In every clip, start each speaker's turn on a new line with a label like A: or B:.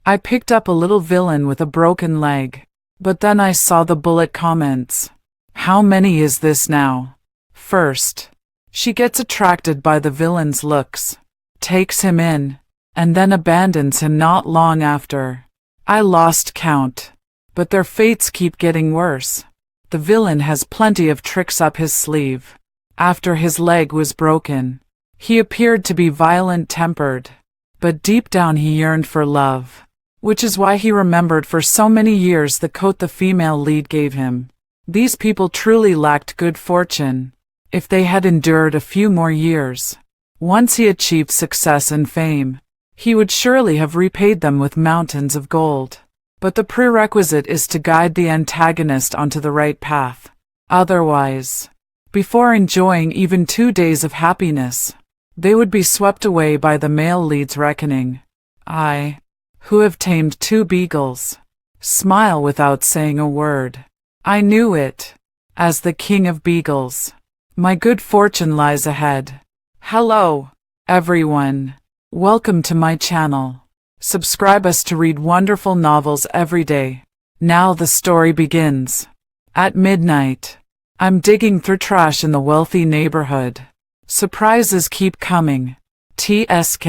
A: I picked up a little villain with a broken leg. But then I saw the bullet comments. How many is this now? First, she gets attracted by the villain's looks, takes him in, and then abandons him not long after. I lost count. But their fates keep getting worse. The villain has plenty of tricks up his sleeve. After his leg was broken, he appeared to be violent-tempered. But deep down he yearned for love, which is why he remembered for so many years the coat the female lead gave him. These people truly lacked good fortune. If they had endured a few more years, once he achieved success and fame, he would surely have repaid them with mountains of gold. But the prerequisite is to guide the antagonist onto the right path. Otherwise, before enjoying even 2 days of happiness, they would be swept away by the male lead's reckoning. I, who have tamed 2 beagles, smile without saying a word. I knew it. As the king of beagles, my good fortune lies ahead. Hello, everyone. Welcome to my channel. Subscribe us to read wonderful novels every day. Now the story begins. At midnight, I'm digging through trash in the wealthy neighborhood. Surprises keep coming. TSK.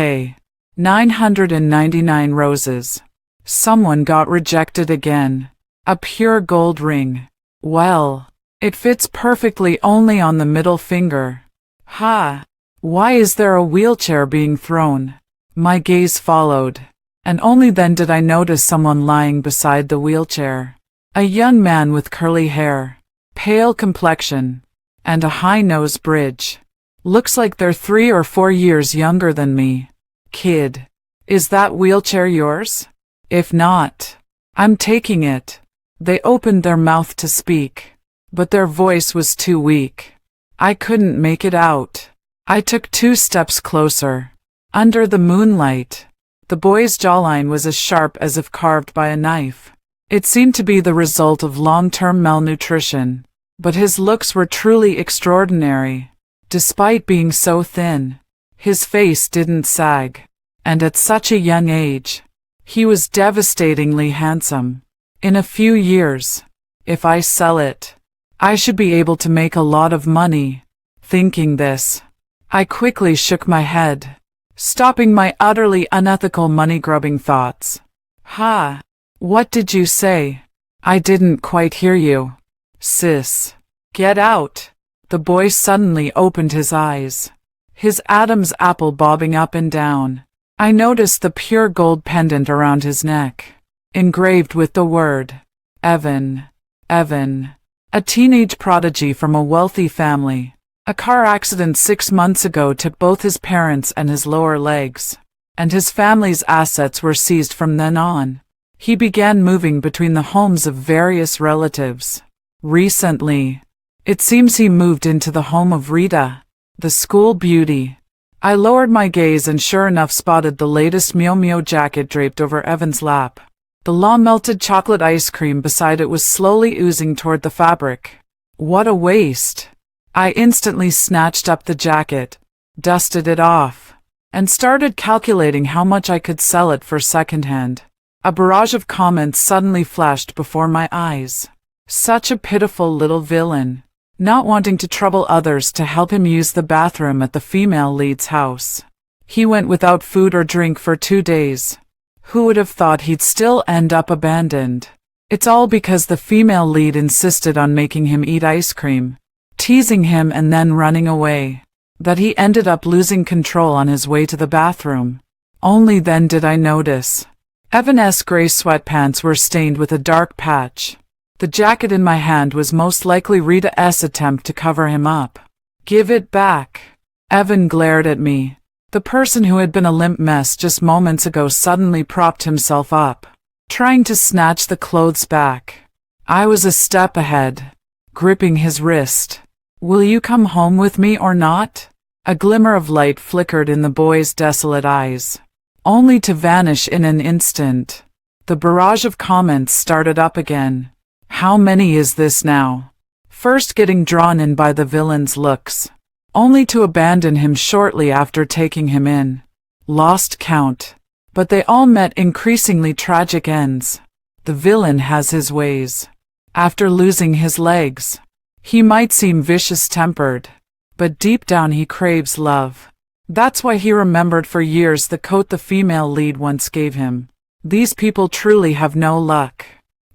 A: 999 roses. Someone got rejected again. A pure gold ring. Well, it fits perfectly only on the middle finger. Ha! Why is there a wheelchair being thrown? My gaze followed. And only then did I notice someone lying beside the wheelchair. A young man with curly hair, pale complexion, and a high-nose bridge. Looks like they're 3 or 4 years younger than me. Kid, is that wheelchair yours? If not, I'm taking it. They opened their mouth to speak, but their voice was too weak. I couldn't make it out. I took 2 steps closer. Under the moonlight, the boy's jawline was as sharp as if carved by a knife. It seemed to be the result of long-term malnutrition, but his looks were truly extraordinary. Despite being so thin, his face didn't sag, and at such a young age, he was devastatingly handsome. In a few years, if I sell it, I should be able to make a lot of money. Thinking this, I quickly shook my head, stopping my utterly unethical money-grubbing thoughts. Ha! What did you say? I didn't quite hear you. Sis. Get out! The boy suddenly opened his eyes, his Adam's apple bobbing up and down. I noticed the pure gold pendant around his neck, engraved with the word, Evan. Evan. A teenage prodigy from a wealthy family. A car accident 6 months ago took both his parents and his lower legs, and his family's assets were seized from then on. He began moving between the homes of various relatives. Recently, it seems he moved into the home of Rita, the school beauty. I lowered my gaze and sure enough spotted the latest Meow Meow jacket draped over Evan's lap. The long-melted chocolate ice cream beside it was slowly oozing toward the fabric. What a waste! I instantly snatched up the jacket, dusted it off, and started calculating how much I could sell it for secondhand. A barrage of comments suddenly flashed before my eyes. Such a pitiful little villain, not wanting to trouble others to help him use the bathroom at the female lead's house. He went without food or drink for 2 days. Who would have thought he'd still end up abandoned? It's all because the female lead insisted on making him eat ice cream, teasing him and then running away, that he ended up losing control on his way to the bathroom. Only then did I notice. Evan's gray sweatpants were stained with a dark patch. The jacket in my hand was most likely Rita's attempt to cover him up. Give it back. Evan glared at me. The person who had been a limp mess just moments ago suddenly propped himself up, trying to snatch the clothes back. I was a step ahead, gripping his wrist. Will you come home with me or not? A glimmer of light flickered in the boy's desolate eyes, only to vanish in an instant. The barrage of comments started up again. How many is this now? First getting drawn in by the villain's looks, only to abandon him shortly after taking him in. Lost count. but they all met increasingly tragic ends. The villain has his ways. After losing his legs, he might seem vicious-tempered, but deep down he craves love. That's why he remembered for years the coat the female lead once gave him. These people truly have no luck.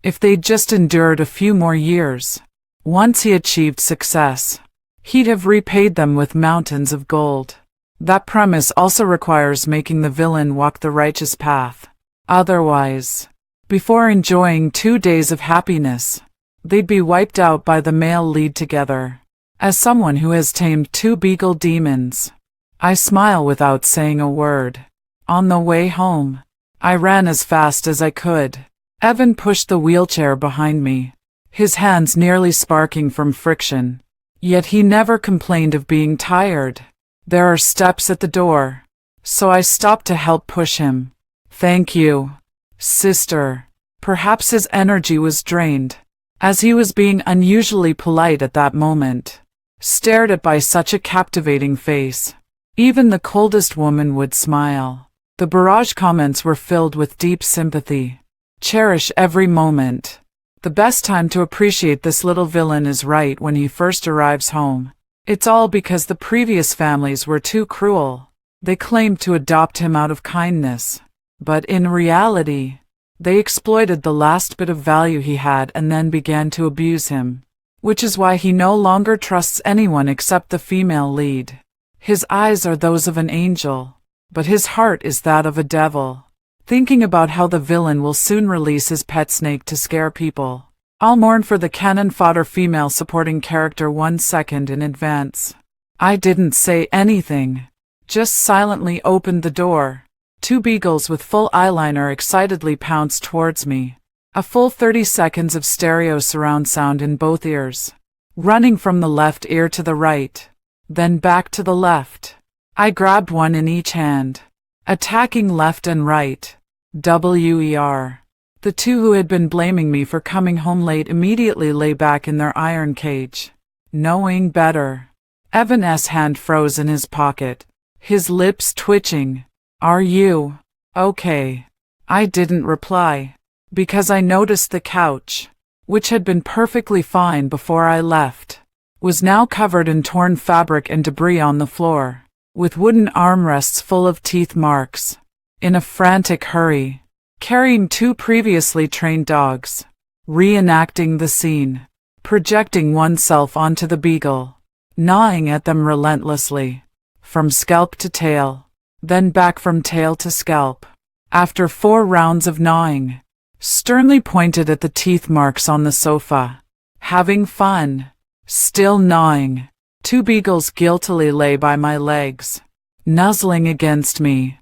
A: If they'd just endured a few more years, once he achieved success, he'd have repaid them with mountains of gold. That premise also requires making the villain walk the righteous path. Otherwise, before enjoying 2 days of happiness, they'd be wiped out by the male lead together. As someone who has tamed 2 beagle demons, I smile without saying a word. On the way home, I ran as fast as I could. Evan pushed the wheelchair behind me, his hands nearly sparking from friction. Yet he never complained of being tired. There are steps at the door, so I stopped to help push him. Thank you, sister. Perhaps his energy was drained, as he was being unusually polite at that moment, stared at by such a captivating face. Even the coldest woman would smile. The barrage comments were filled with deep sympathy. Cherish every moment. The best time to appreciate this little villain is right when he first arrives home. It's all because the previous families were too cruel. They claimed to adopt him out of kindness, but in reality, they exploited the last bit of value he had and then began to abuse him. Which is why he no longer trusts anyone except the female lead. His eyes are those of an angel, but his heart is that of a devil. Thinking about how the villain will soon release his pet snake to scare people, I'll mourn for the cannon fodder female supporting character 1 second in advance. I didn't say anything, just silently opened the door. 2 beagles with full eyeliner excitedly pounced towards me. A full 30 seconds of stereo surround sound in both ears, running from the left ear to the right, then back to the left. I grabbed one in each hand, attacking left and right. WER. The 2 who had been blaming me for coming home late immediately lay back in their iron cage, knowing better. Evan's hand froze in his pocket, his lips twitching. Are you okay? I didn't reply, because I noticed the couch, which had been perfectly fine before I left, was now covered in torn fabric and debris on the floor, with wooden armrests full of teeth marks. In a frantic hurry, carrying 2 previously trained dogs, reenacting the scene, projecting oneself onto the beagle, gnawing at them relentlessly, from scalp to tail, then back from tail to scalp. After 4 rounds of gnawing, sternly pointed at the teeth marks on the sofa. Having fun, still gnawing. 2 beagles guiltily lay by my legs, nuzzling against me.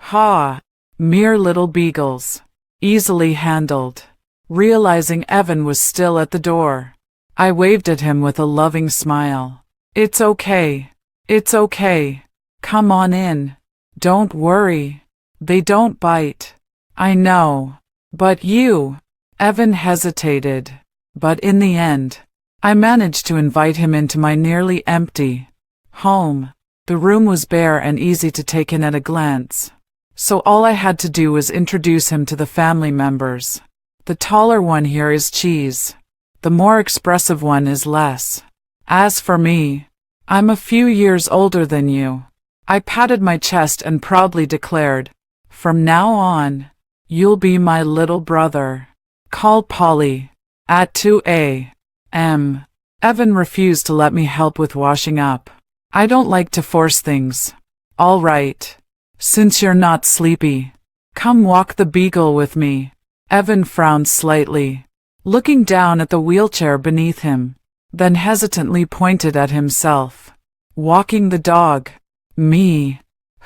A: Ha! Mere little beagles, easily handled. Realizing Evan was still at the door, I waved at him with a loving smile. It's okay. It's okay. Come on in. Don't worry. They don't bite. I know. But you. Evan hesitated. But in the end, I managed to invite him into my nearly empty home. The room was bare and easy to take in at a glance, so all I had to do was introduce him to the family members. The taller one here is Cheese. The more expressive one is Les. As for me, I'm a few years older than you. I patted my chest and proudly declared, from now on, you'll be my little brother. Call Polly. At 2 a.m. Evan refused to let me help with washing up. I don't like to force things. All right. Since you're not sleepy, come walk the beagle with me. Evan frowned slightly, looking down at the wheelchair beneath him, then hesitantly pointed at himself. Walking the dog. Me.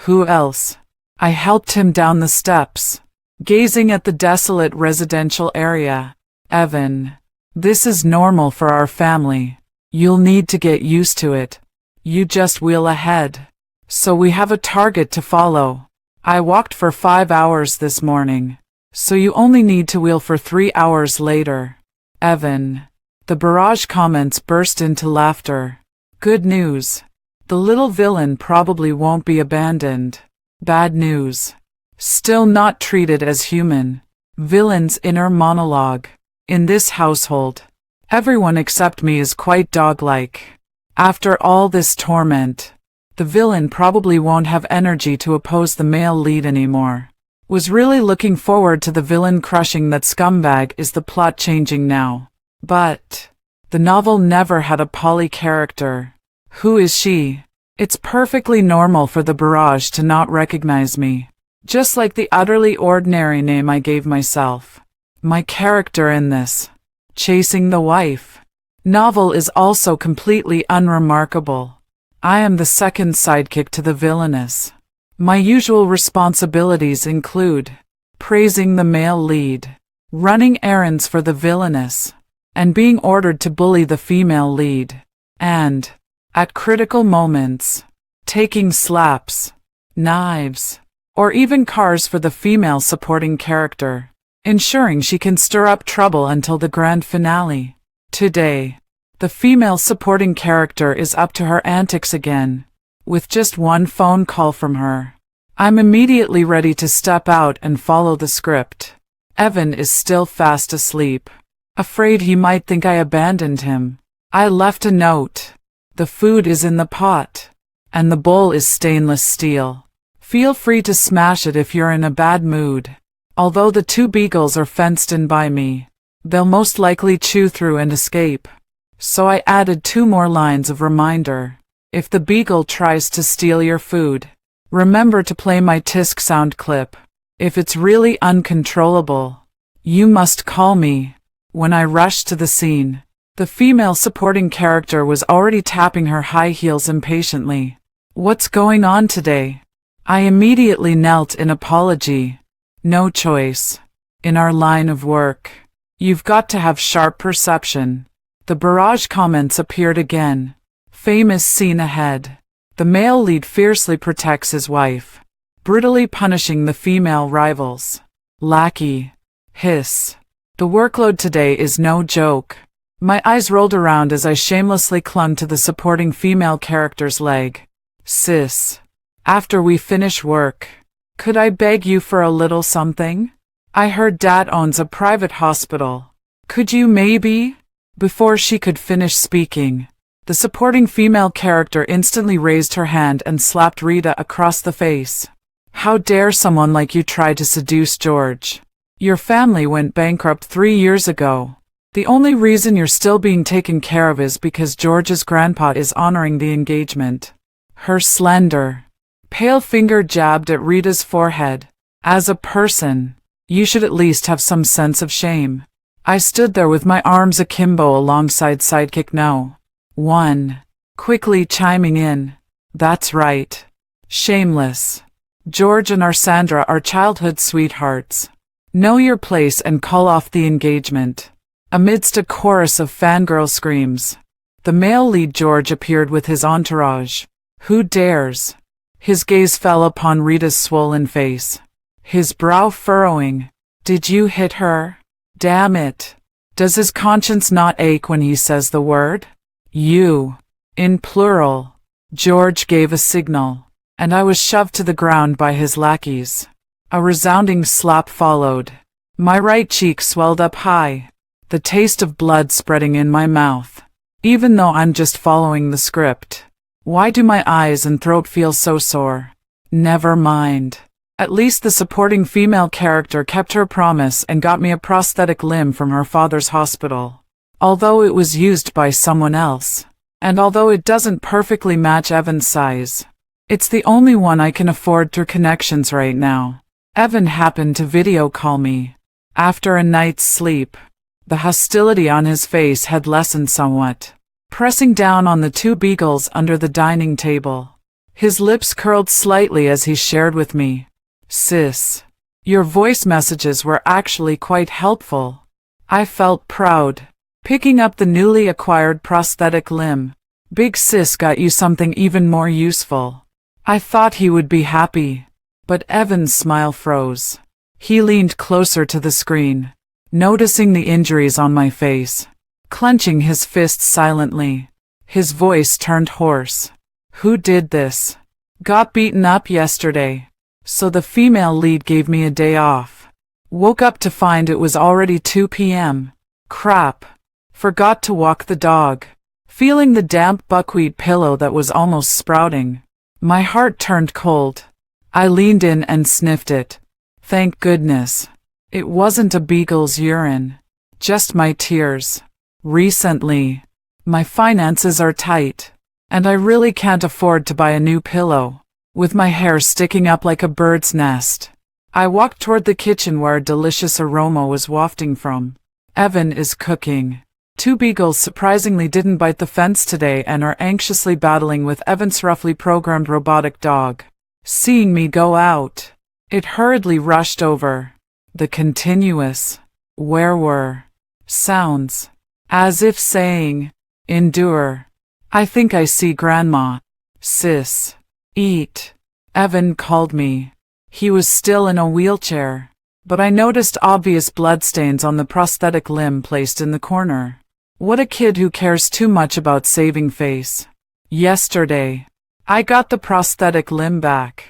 A: Who else? I helped him down the steps, gazing at the desolate residential area. Evan, this is normal for our family. You'll need to get used to it. You just wheel ahead. So we have a target to follow. I walked for 5 hours this morning, so you only need to wheel for 3 hours later. Evan. The barrage comments burst into laughter. Good news. The little villain probably won't be abandoned. Bad news. Still not treated as human. Villain's inner monologue. In this household, everyone except me is quite dog-like. After all this torment, the villain probably won't have energy to oppose the male lead anymore. Was really looking forward to the villain crushing that scumbag. Is the plot changing now? But the novel never had a Polly character. Who is she? It's perfectly normal for the barrage to not recognize me. Just like the utterly ordinary name I gave myself. My character in this Chasing the Wife novel is also completely unremarkable. I am the second sidekick to the villainess. My usual responsibilities include praising the male lead, running errands for the villainess, and being ordered to bully the female lead, and, at critical moments, taking slaps, knives, or even cars for the female supporting character, ensuring she can stir up trouble until the grand finale. Today, the female supporting character is up to her antics again. With just one phone call from her, I'm immediately ready to step out and follow the script. Evan is still fast asleep. Afraid he might think I abandoned him, I left a note. The food is in the pot, and the bowl is stainless steel. Feel free to smash it if you're in a bad mood. Although the two beagles are fenced in by me, they'll most likely chew through and escape. So I added 2 more lines of reminder. If the beagle tries to steal your food, remember to play my tisk sound clip. If it's really uncontrollable, you must call me. When I rushed to the scene, the female supporting character was already tapping her high heels impatiently. What's going on today? I immediately knelt in apology. No choice. In our line of work, you've got to have sharp perception. The barrage comments appeared again. Famous scene ahead. The male lead fiercely protects his wife, brutally punishing the female rivals. Lackey. Hiss. The workload today is no joke. My eyes rolled around as I shamelessly clung to the supporting female character's leg. Sis. After we finish work, could I beg you for a little something? I heard Dad owns a private hospital. Could you maybe? Before she could finish speaking, the supporting female character instantly raised her hand and slapped Rita across the face. How dare someone like you try to seduce George? Your family went bankrupt 3 years ago. The only reason you're still being taken care of is because George's grandpa is honoring the engagement. Her slender, pale finger jabbed at Rita's forehead. As a person, you should at least have some sense of shame. I stood there with my arms akimbo alongside sidekick No. 1, quickly chiming in. That's right. Shameless. George and Arsandra are childhood sweethearts. Know your place and call off the engagement. Amidst a chorus of fangirl screams, the male lead George appeared with his entourage. Who dares? His gaze fell upon Rita's swollen face, his brow furrowing. Did you hit her? Damn it. Does his conscience not ache when he says the word? You. In plural. George gave a signal, and I was shoved to the ground by his lackeys. A resounding slap followed. My right cheek swelled up high, the taste of blood spreading in my mouth. Even though I'm just following the script, why do my eyes and throat feel so sore? Never mind. At least the supporting female character kept her promise and got me a prosthetic limb from her father's hospital. Although it was used by someone else, and although it doesn't perfectly match Evan's size, it's the only one I can afford through connections right now. Evan happened to video call me. After a night's sleep, the hostility on his face had lessened somewhat. Pressing down on the 2 beagles under the dining table, his lips curled slightly as he shared with me. Sis, your voice messages were actually quite helpful. I felt proud, picking up the newly acquired prosthetic limb. Big Sis got you something even more useful. I thought he would be happy, but Evan's smile froze. He leaned closer to the screen, noticing the injuries on my face, clenching his fists silently. His voice turned hoarse. Who did this? Got beaten up yesterday. So the female lead gave me a day off. Woke up to find it was already 2 p.m. Crap. Forgot to walk the dog. Feeling the damp buckwheat pillow that was almost sprouting. My heart turned cold. I leaned in and sniffed it. Thank goodness. It wasn't a beagle's urine. Just my tears. Recently, my finances are tight, and I really can't afford to buy a new pillow. With my hair sticking up like a bird's nest, I walked toward the kitchen where a delicious aroma was wafting from. Evan is cooking. 2 beagles surprisingly didn't bite the fence today and are anxiously battling with Evan's roughly programmed robotic dog. Seeing me go out, it hurriedly rushed over. The continuous "where were" sounds, as if saying, "Endure. I think I see Grandma." "Sis, eat," Evan called me. He was still in a wheelchair, but I noticed obvious bloodstains on the prosthetic limb placed in the corner. What a kid who cares too much about saving face. Yesterday, I got the prosthetic limb back.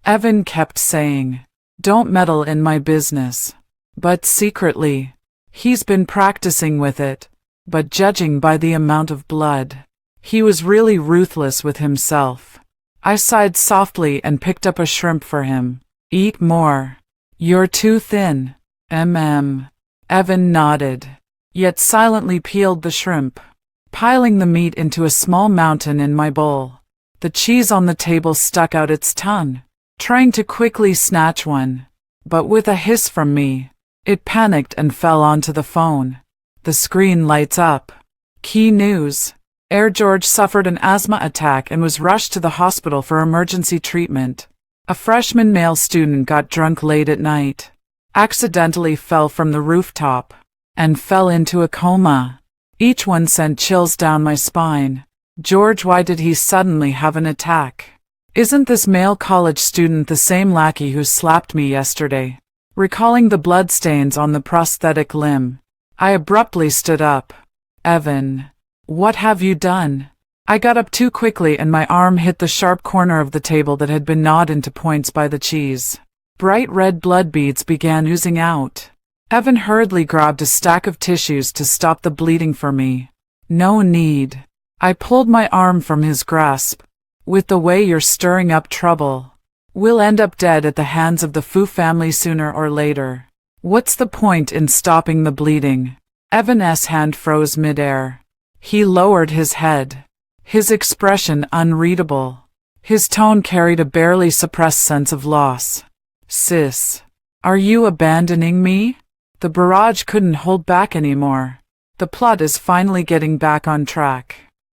A: Evan kept saying, "Don't meddle in my business." But secretly, he's been practicing with it. But judging by the amount of blood, he was really ruthless with himself. I sighed softly and picked up a shrimp for him. "Eat more. You're too thin." Evan nodded, yet silently peeled the shrimp, piling the meat into a small mountain in my bowl. The cheese on the table stuck out its tongue, trying to quickly snatch one. But with a hiss from me, it panicked and fell onto the phone. The screen lights up. Key news. Air George suffered an asthma attack and was rushed to the hospital for emergency treatment. A freshman male student got drunk late at night, accidentally fell from the rooftop, and fell into a coma. Each one sent chills down my spine. George, why did he suddenly have an attack? Isn't this male college student the same lackey who slapped me yesterday? Recalling the bloodstains on the prosthetic limb, I abruptly stood up. "Evan, what have you done?" I got up too quickly and my arm hit the sharp corner of the table that had been gnawed into points by the cheese. Bright red blood beads began oozing out. Evan hurriedly grabbed a stack of tissues to stop the bleeding for me. "No need." I pulled my arm from his grasp. "With the way you're stirring up trouble, we'll end up dead at the hands of the Fu family sooner or later. What's the point in stopping the bleeding?" Evan's hand froze midair. He lowered his head, his expression unreadable. His tone carried a barely suppressed sense of loss. "Sis, are you abandoning me?" The barrage couldn't hold back anymore. The plot is finally getting back on track.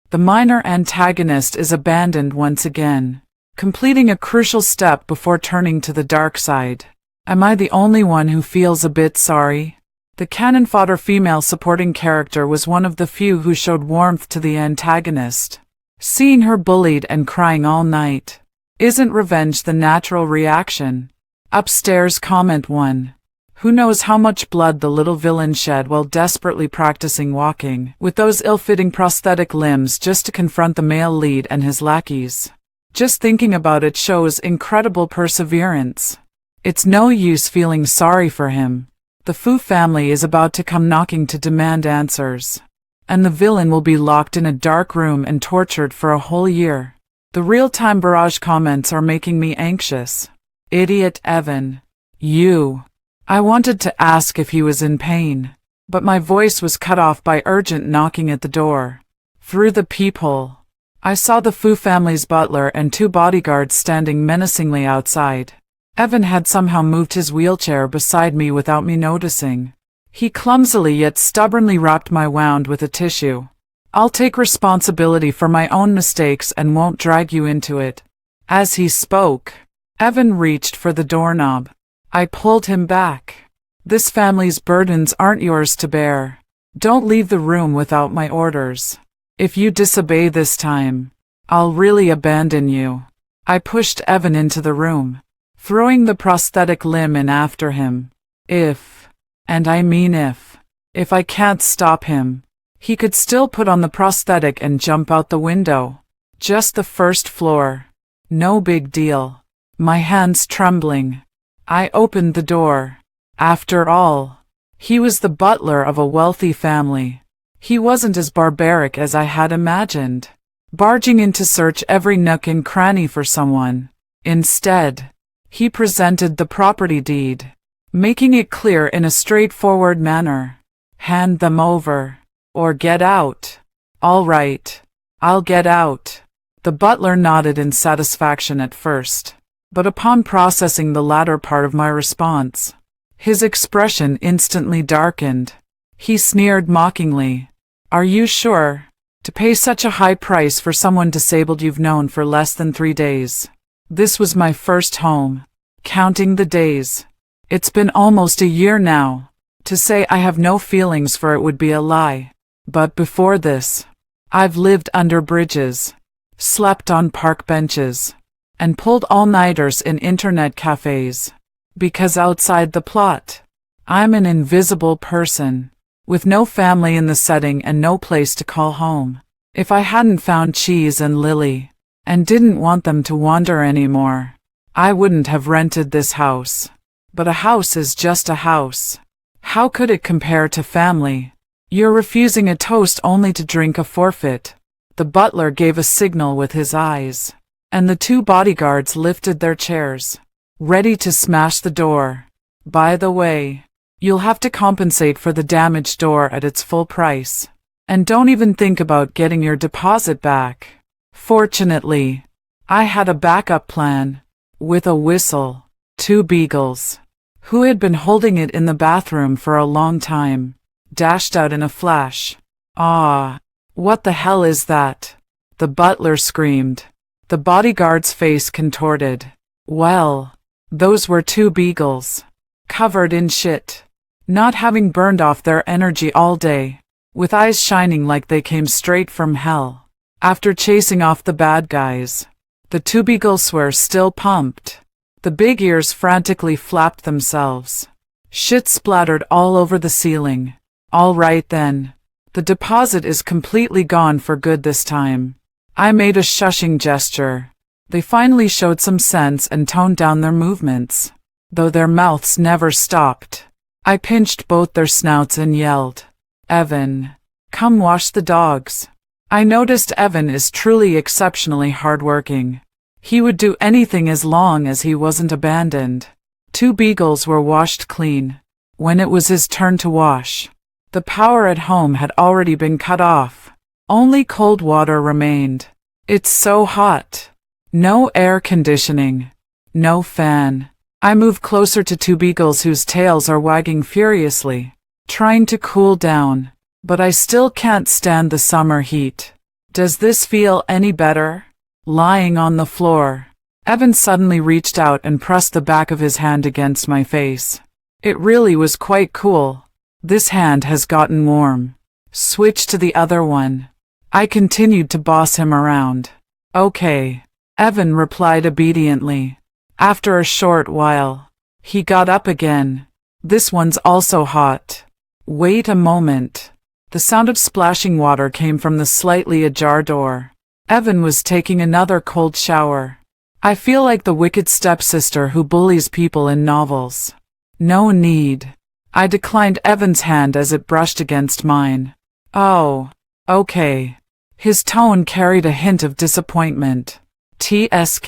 A: The minor antagonist is abandoned once again, completing a crucial step before turning to the dark side. Am I the only one who feels a bit sorry? The cannon fodder female supporting character was one of the few who showed warmth to the antagonist. Seeing her bullied and crying all night, isn't revenge the natural reaction? Upstairs, comment 1. Who knows how much blood the little villain shed while desperately practicing walking with those ill-fitting prosthetic limbs just to confront the male lead and his lackeys. Just thinking about it shows incredible perseverance. It's no use feeling sorry for him. The Fu family is about to come knocking to demand answers, and the villain will be locked in a dark room and tortured for a whole year. The real-time barrage comments are making me anxious. Idiot Evan. You. I wanted to ask if he was in pain, but my voice was cut off by urgent knocking at the door. Through the peephole, I saw the Fu family's butler and 2 bodyguards standing menacingly outside. Evan had somehow moved his wheelchair beside me without me noticing. He clumsily yet stubbornly wrapped my wound with a tissue. "I'll take responsibility for my own mistakes and won't drag you into it." As he spoke, Evan reached for the doorknob. I pulled him back. "This family's burdens aren't yours to bear. Don't leave the room without my orders. If you disobey this time, I'll really abandon you." I pushed Evan into the room, throwing the prosthetic limb in after him. And I mean if I can't stop him, he could still put on the prosthetic and jump out the window. Just the first floor. No big deal. my hands trembling. I opened the door. After all, he was the butler of a wealthy family. He wasn't as barbaric as I had imagined, barging in to search every nook and cranny for someone. Instead, he presented the property deed, making it clear in a straightforward manner. Hand them over, or get out. All right, I'll get out. The butler nodded in satisfaction at first, but upon processing the latter part of my response, his expression instantly darkened. He sneered mockingly. Are you sure? To pay such a high price for someone disabled you've known for less than 3 days. This was my first home. Counting the days. It's been almost a year now. To say I have no feelings for it would be a lie. But before this, I've lived under bridges, slept on park benches, and pulled all-nighters in internet cafes. Because outside the plot, I'm an invisible person, with no family in the setting and no place to call home. If I hadn't found Cheese and Lily, and didn't want them to wander anymore, I wouldn't have rented this house. But a house is just a house. How could it compare to family? You're refusing a toast only to drink a forfeit. The butler gave a signal with his eyes, and the 2 bodyguards lifted their chairs, ready to smash the door. By the way, you'll have to compensate for the damaged door at its full price. And don't even think about getting your deposit back. Fortunately, I had a backup plan. With a whistle, 2 Beagles, who had been holding it in the bathroom for a long time, dashed out in a flash. Ah, what the hell is that? The butler screamed. The bodyguard's face contorted. Well, those were 2 Beagles, covered in shit, not having burned off their energy all day, with eyes shining like they came straight from hell. After chasing off the bad guys, the 2 Beagles were still pumped. The big ears frantically flapped themselves. Shit splattered all over the ceiling. All right then. The deposit is completely gone for good this time. I made a shushing gesture. They finally showed some sense and toned down their movements, though their mouths never stopped. I pinched both their snouts and yelled, Evan, come wash the dogs. I noticed Evan is truly exceptionally hardworking. He would do anything as long as he wasn't abandoned. 2 Beagles were washed clean. When it was his turn to wash, the power at home had already been cut off. Only cold water remained. It's so hot. No air conditioning. No fan. I move closer to 2 Beagles whose tails are wagging furiously, trying to cool down. But I still can't stand the summer heat. Does this feel any better? Lying on the floor, Evan suddenly reached out and pressed the back of his hand against my face. It really was quite cool. This hand has gotten warm. Switch to the other one. I continued to boss him around. Okay, Evan replied obediently. After a short while, he got up again. This one's also hot. Wait a moment. The sound of splashing water came from the slightly ajar door. Evan was taking another cold shower. I feel like the wicked stepsister who bullies people in novels. No need. I declined Evan's hand as it brushed against mine. Oh, okay. His tone carried a hint of disappointment. TSK.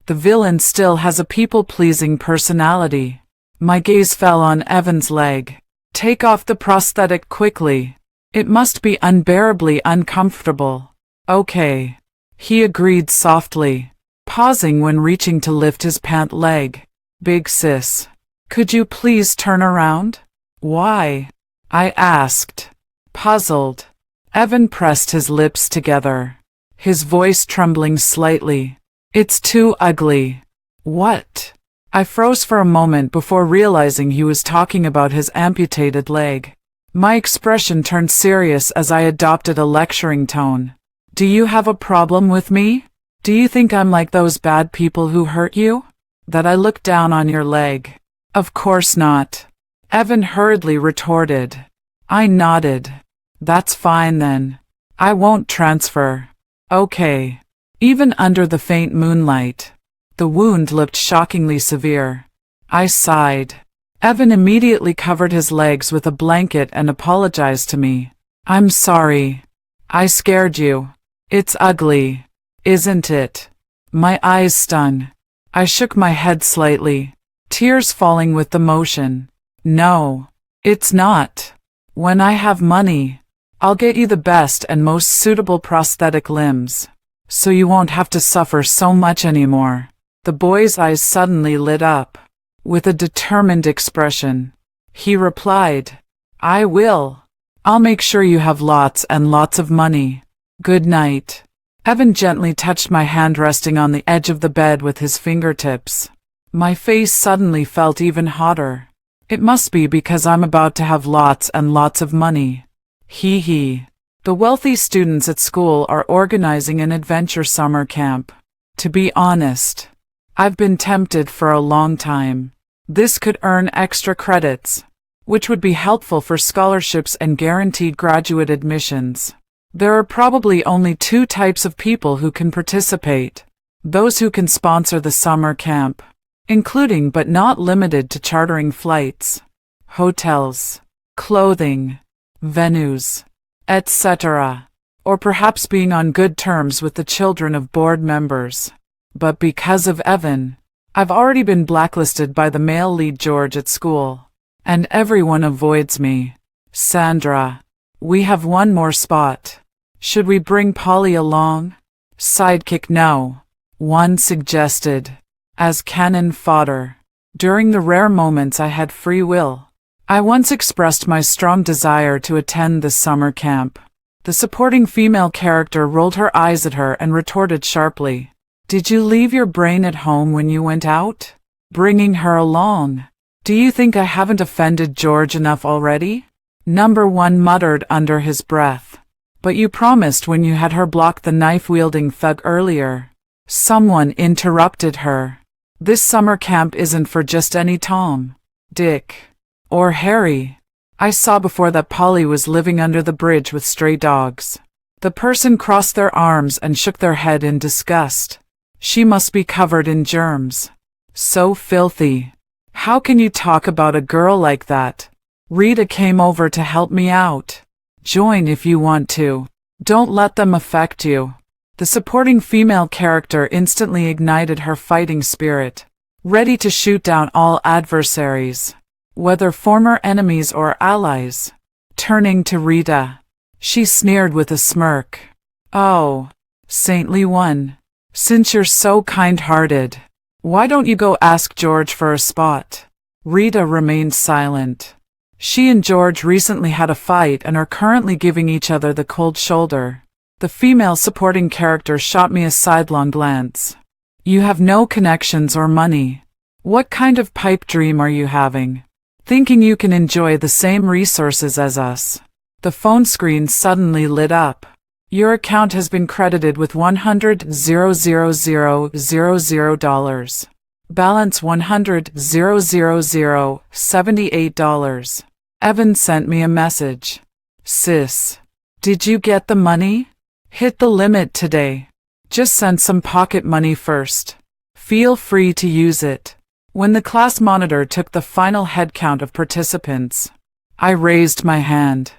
A: The villain still has a people-pleasing personality. My gaze fell on Evan's leg. Take off the prosthetic quickly. It must be unbearably uncomfortable. Okay. He agreed softly, pausing when reaching to lift his pant leg. Big sis, could you please turn around? Why? I asked, puzzled. Evan pressed his lips together, his voice trembling slightly. It's too ugly. What? I froze for a moment before realizing he was talking about his amputated leg. My expression turned serious as I adopted a lecturing tone. Do you have a problem with me? Do you think I'm like those bad people who hurt you? That I look down on your leg? Of course not. Evan hurriedly retorted. I nodded. That's fine then. I won't transfer. Okay. Even under the faint moonlight, The wound looked shockingly severe. I sighed. Evan immediately covered his legs with a blanket and apologized to me. I'm sorry. I scared you. It's ugly, isn't it? My eyes stung. I shook my head slightly, tears falling with the motion. No, it's not. When I have money, I'll get you the best and most suitable prosthetic limbs, so you won't have to suffer so much anymore. The boy's eyes suddenly lit up. With a determined expression, he replied, I will. I'll make sure you have lots and lots of money. Good night. Evan gently touched my hand resting on the edge of the bed with his fingertips. My face suddenly felt even hotter. It must be because I'm about to have lots and lots of money. Hee hee. The wealthy students at school are organizing an adventure summer camp. To be honest, I've been tempted for a long time. This could earn extra credits, which would be helpful for scholarships and guaranteed graduate admissions. There are probably only two types of people who can participate: those who can sponsor the summer camp, including but not limited to chartering flights, hotels, clothing, venues, etc., or perhaps being on good terms with the children of board members. But because of Evan, I've already been blacklisted by the male lead George at school, and everyone avoids me. Sandra, we have one more spot. Should we bring Polly along? Sidekick no, one suggested, as cannon fodder. During the rare moments I had free will, I once expressed my strong desire to attend this summer camp. The supporting female character rolled her eyes at her and retorted sharply, Did you leave your brain at home when you went out? Bringing her along. Do you think I haven't offended George enough already? Number one muttered under his breath. But you promised when you had her block the knife-wielding thug earlier. Someone interrupted her. This summer camp isn't for just any Tom, Dick, or Harry. I saw before that Polly was living under the bridge with stray dogs. The person crossed their arms and shook their head in disgust. She must be covered in germs. So filthy. How can you talk about a girl like that? Rita came over to help me out. Join if you want to. Don't let them affect you. The supporting female character instantly ignited her fighting spirit, ready to shoot down all adversaries, whether former enemies or allies. Turning to Rita, she sneered with a smirk. Oh, saintly one. Since you're so kind-hearted, why don't you go ask George for a spot? Rita remained silent. She and George recently had a fight and are currently giving each other the cold shoulder. The female supporting character shot me a sidelong glance. You have no connections or money. What kind of pipe dream are you having? Thinking you can enjoy the same resources as us? The phone screen suddenly lit up. Your account has been credited with $100,000. Balance $100,078. Evan sent me a message. Sis, did you get the money? Hit the limit today. Just send some pocket money first. Feel free to use it. When the class monitor took the final head count of participants, I raised my hand.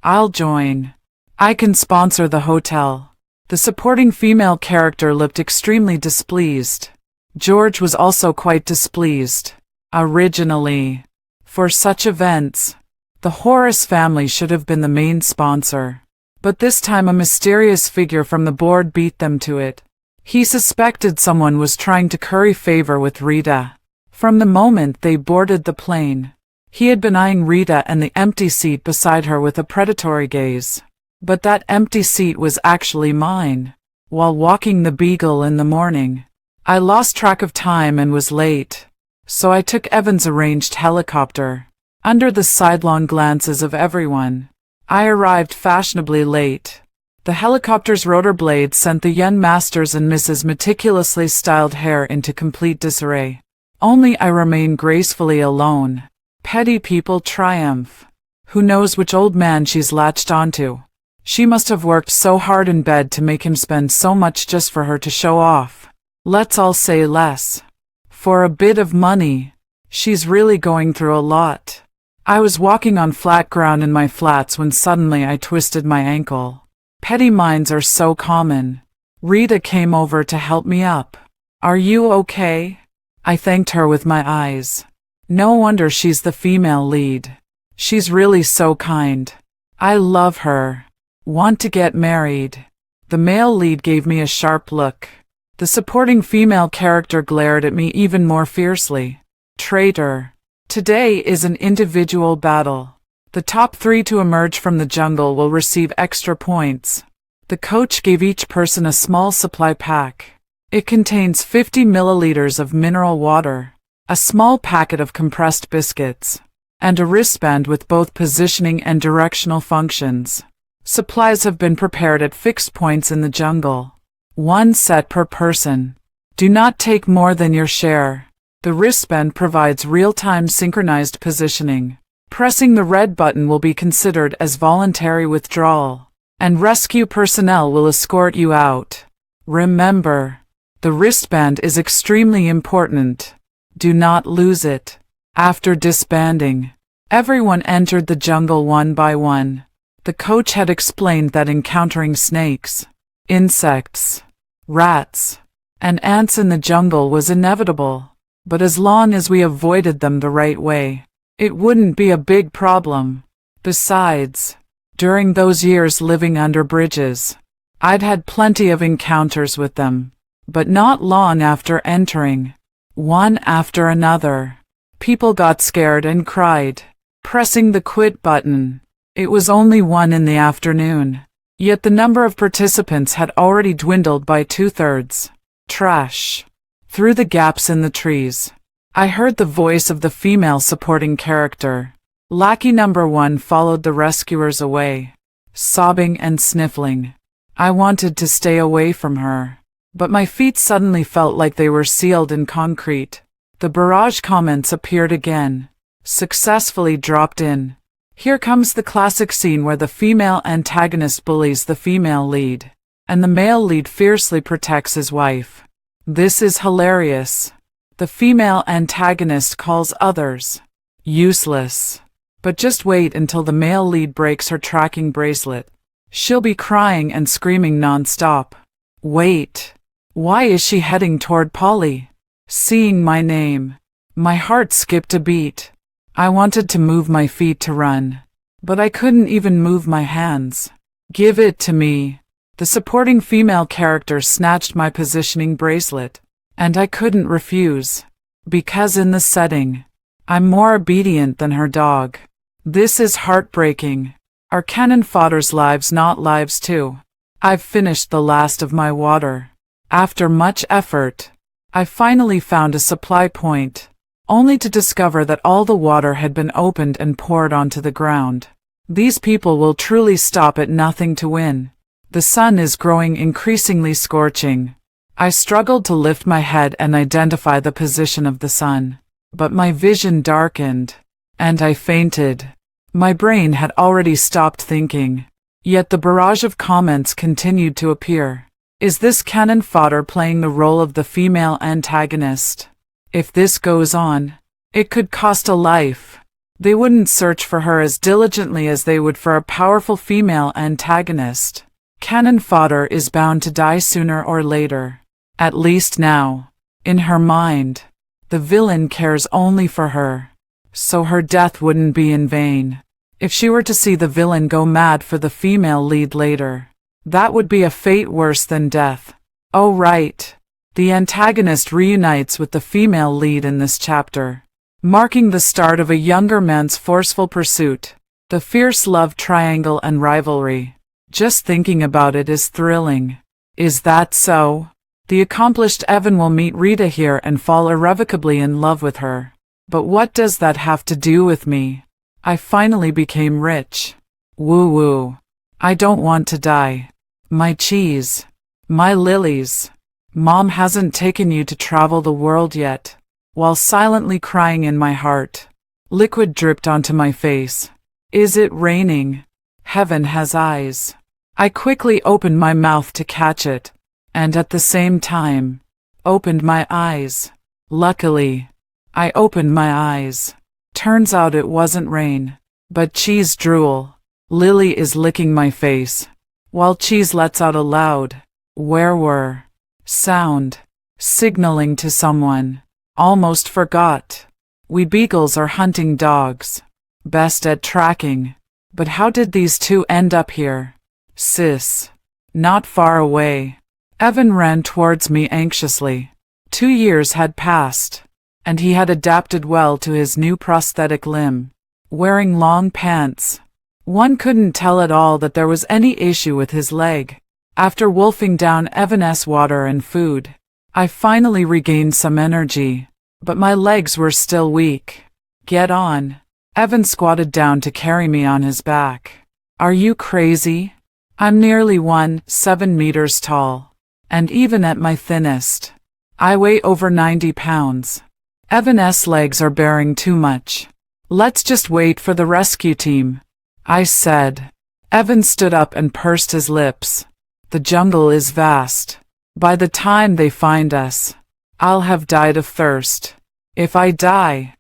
A: I'll join. I can sponsor the hotel. The supporting female character looked extremely displeased. George was also quite displeased. Originally, for such events, the Horace family should have been the main sponsor. But this time a mysterious figure from the board beat them to it. He suspected someone was trying to curry favor with Rita. From the moment they boarded the plane, he had been eyeing Rita and the empty seat beside her with a predatory gaze. But that empty seat was actually mine. While walking the Beagle in the morning, I lost track of time and was late, so I took Evan's arranged helicopter. Under the sidelong glances of everyone, I arrived fashionably late. The helicopter's rotor blades sent the young masters and misses' meticulously styled hair into complete disarray. Only I remain gracefully alone. Petty people triumph. Who knows which old man she's latched onto? She must have worked so hard in bed to make him spend so much just for her to show off. Let's all say less. For a bit of money. She's really going through a lot. I was walking on flat ground in my flats when suddenly I twisted my ankle. Petty minds are so common. Rita came over to help me up. Are you okay? I thanked her with my eyes. No wonder she's the female lead. She's really so kind. I love her. Want to get married. The male lead gave me a sharp look. The supporting female character glared at me even more fiercely. Traitor. Today is an individual battle. The top 3 to emerge from the jungle will receive extra points. The coach gave each person a small supply pack. It contains 50 milliliters of mineral water, a small packet of compressed biscuits, and a wristband with both positioning and directional functions. Supplies have been prepared at fixed points in the jungle. 1 set per person. Do not take more than your share. The wristband provides real-time synchronized positioning. Pressing the red button will be considered as voluntary withdrawal, and rescue personnel will escort you out. Remember, the wristband is extremely important. Do not lose it. After disbanding, everyone entered the jungle one by one. The coach had explained that encountering snakes, insects, rats, and ants in the jungle was inevitable, but as long as we avoided them the right way, it wouldn't be a big problem. Besides, during those years living under bridges, I'd had plenty of encounters with them, but not long after entering. One after another, people got scared and cried, pressing the quit button. It was only 1 in the afternoon, yet the number of participants had already dwindled by 2/3. Trash. Through the gaps in the trees, I heard the voice of the female supporting character. Lackey number 1 followed the rescuers away, sobbing and sniffling. I wanted to stay away from her, but my feet suddenly felt like they were sealed in concrete. The barrage comments appeared again, successfully dropped in. Here comes the classic scene where the female antagonist bullies the female lead, and the male lead fiercely protects his wife. This is hilarious. The female antagonist calls others useless. But just wait until the male lead breaks her tracking bracelet. She'll be crying and screaming non-stop. Wait. Why is she heading toward Polly? Seeing my name, my heart skipped a beat. I wanted to move my feet to run, but I couldn't even move my hands. Give it to me. The supporting female character snatched my positioning bracelet, and I couldn't refuse, because in the setting, I'm more obedient than her dog. This is heartbreaking. Are cannon fodder's lives not lives too? I've finished the last of my water. After much effort, I finally found a supply point, only to discover that all the water had been opened and poured onto the ground. These people will truly stop at nothing to win. The sun is growing increasingly scorching. I struggled to lift my head and identify the position of the sun, but my vision darkened, and I fainted. My brain had already stopped thinking, yet the barrage of comments continued to appear. Is this cannon fodder playing the role of the female antagonist? If this goes on, it could cost a life. They wouldn't search for her as diligently as they would for a powerful female antagonist. Cannon fodder is bound to die sooner or later. At least now. In her mind, the villain cares only for her, so her death wouldn't be in vain. If she were to see the villain go mad for the female lead later, that would be a fate worse than death. Oh right. The antagonist reunites with the female lead in this chapter, marking the start of a younger man's forceful pursuit, the fierce love triangle and rivalry. Just thinking about it is thrilling. Is that so? The accomplished Evan will meet Rita here and fall irrevocably in love with her. But what does that have to do with me? I finally became rich. Woo-woo. I don't want to die. My cheese. My lilies. Mom hasn't taken you to travel the world yet. While silently crying in my heart, liquid dripped onto my face. Is it raining? Heaven has eyes. I quickly opened my mouth to catch it, and at the same time, Opened my eyes. Luckily, I opened my eyes. Turns out it wasn't rain, but cheese drool. Lily is licking my face, while cheese lets out a loud, "Where were?" sound, signaling to someone. Almost forgot. We Beagles are hunting dogs. Best at tracking. But how did these two end up here? Sis. Not far away. Evan ran towards me anxiously. 2 years had passed, and he had adapted well to his new prosthetic limb. Wearing long pants, one couldn't tell at all that there was any issue with his leg. After wolfing down Evan's water and food, I finally regained some energy, but my legs were still weak. Get on. Evan squatted down to carry me on his back. Are you crazy? I'm nearly 7 meters tall, and even at my thinnest, I weigh over 90 pounds. Evan's legs are bearing too much. Let's just wait for the rescue team, I said. Evan stood up and pursed his lips. The jungle is vast. By the time they find us, I'll have died of thirst. If I die,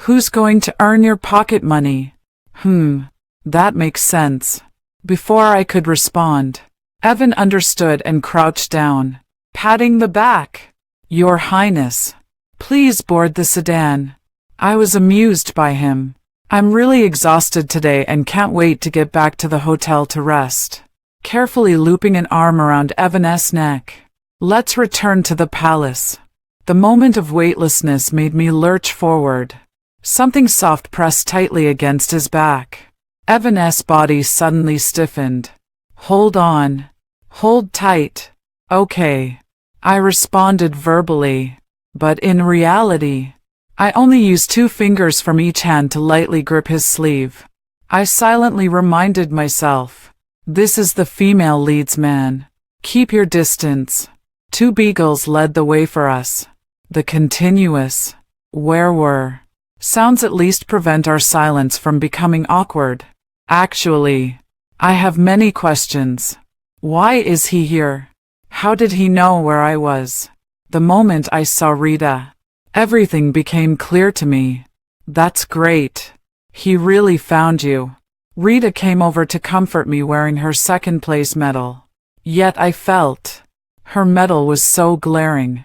A: who's going to earn your pocket money? That makes sense. Before I could respond, Evan understood and crouched down, patting the back. Your Highness, please board the sedan. I was amused by him. I'm really exhausted today and can't wait to get back to the hotel to rest. Carefully looping an arm around Evan's neck. Let's return to the palace. The moment of weightlessness made me lurch forward. Something soft pressed tightly against his back. Evan's body suddenly stiffened. Hold on. Hold tight. Okay. I responded verbally, but in reality, I only used 2 fingers from each hand to lightly grip his sleeve. I silently reminded myself, this is the female lead's man. Keep your distance. 2 Beagles led the way for us. The continuous, "Where were?" sounds at least prevent our silence from becoming awkward. Actually, I have many questions. Why is he here? How did he know where I was? The moment I saw Rita, everything became clear to me. That's great. He really found you. Rita came over to comfort me wearing her second-place medal. Yet I felt her medal was so glaring,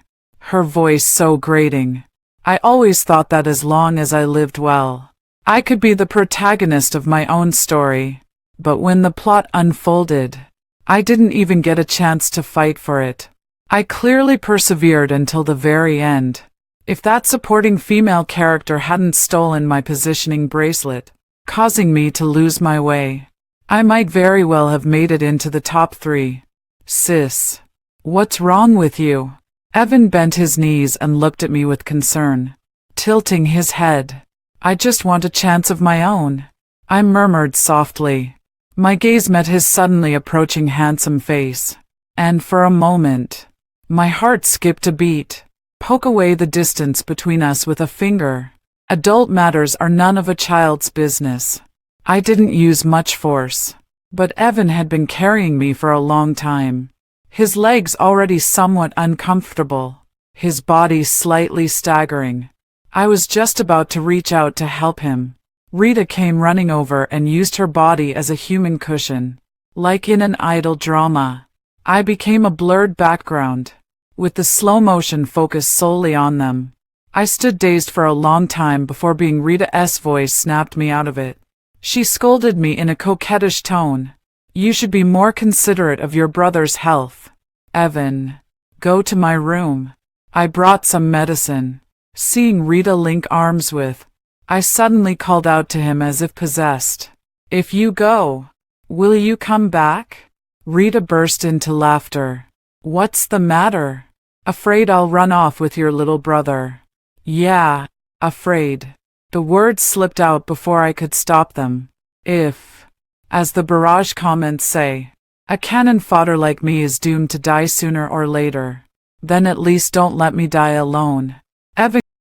A: her voice so grating. I always thought that as long as I lived well, I could be the protagonist of my own story. But when the plot unfolded, I didn't even get a chance to fight for it. I clearly persevered until the very end. If that supporting female character hadn't stolen my positioning bracelet, causing me to lose my way, I might very well have made it into the top 3. Sis, what's wrong with you? Evan bent his knees and looked at me with concern, tilting his head. I just want a chance of my own, I murmured softly. My gaze met his suddenly approaching handsome face, and for a moment, my heart skipped a beat. Poke away the distance between us with a finger. Adult matters are none of a child's business. I didn't use much force, but Evan had been carrying me for a long time. His legs already somewhat uncomfortable, his body slightly staggering. I was just about to reach out to help him. Rita came running over and used her body as a human cushion. Like in an idle drama, I became a blurred background, with the slow motion focused solely on them. I stood dazed for a long time before Rita's voice snapped me out of it. She scolded me in a coquettish tone. You should be more considerate of your brother's health. Evan, go to my room. I brought some medicine. Seeing Rita link arms with, I suddenly called out to him as if possessed. If you go, will you come back? Rita burst into laughter. What's the matter? Afraid I'll run off with your little brother. Yeah, afraid. The words slipped out before I could stop them. If, as the barrage comments say, a cannon fodder like me is doomed to die sooner or later, then at least don't let me die alone. Evan